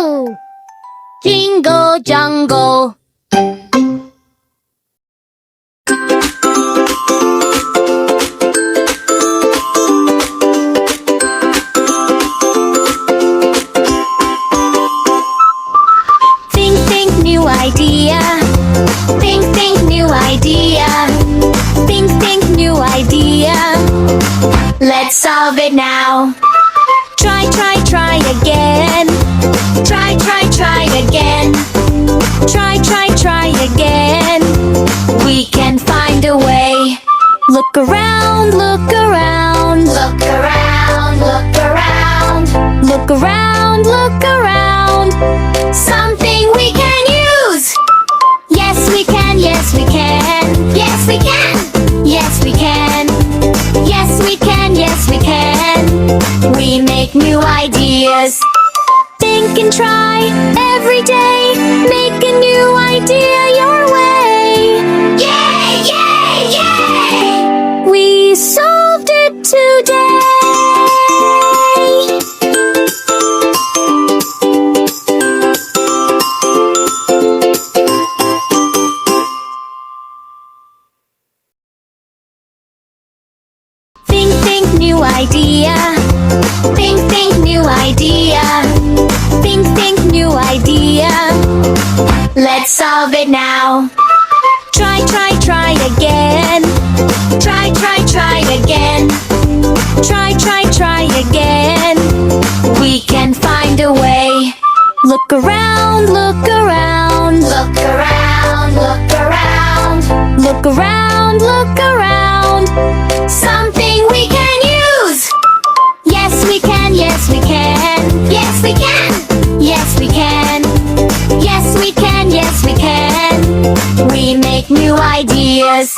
Woo! Jingle jungle. Think new idea. Think new idea. Think new idea. Let's solve it now. Try again. Try again. Try again. We can find a way. Look around, look around. Look around, look around. Look around, look around. Something we can use. Yes we can, yes we can. Yes we can. Yes we can. Yes we can, yes we can. We make new ideas. Think and try every day. Make a new idea your way. Yay, yay, yay! We solved it today. Think new idea. Think new idea. Think new idea. Let's solve it now. Try again. Try again. Try again. We can find a way. Look around, look around. Look around, look around. Look around, look around. Something we can use. Yes we can, yes we can. Yes we can. Yes we can. Yes we can, yes we can. We make new ideas.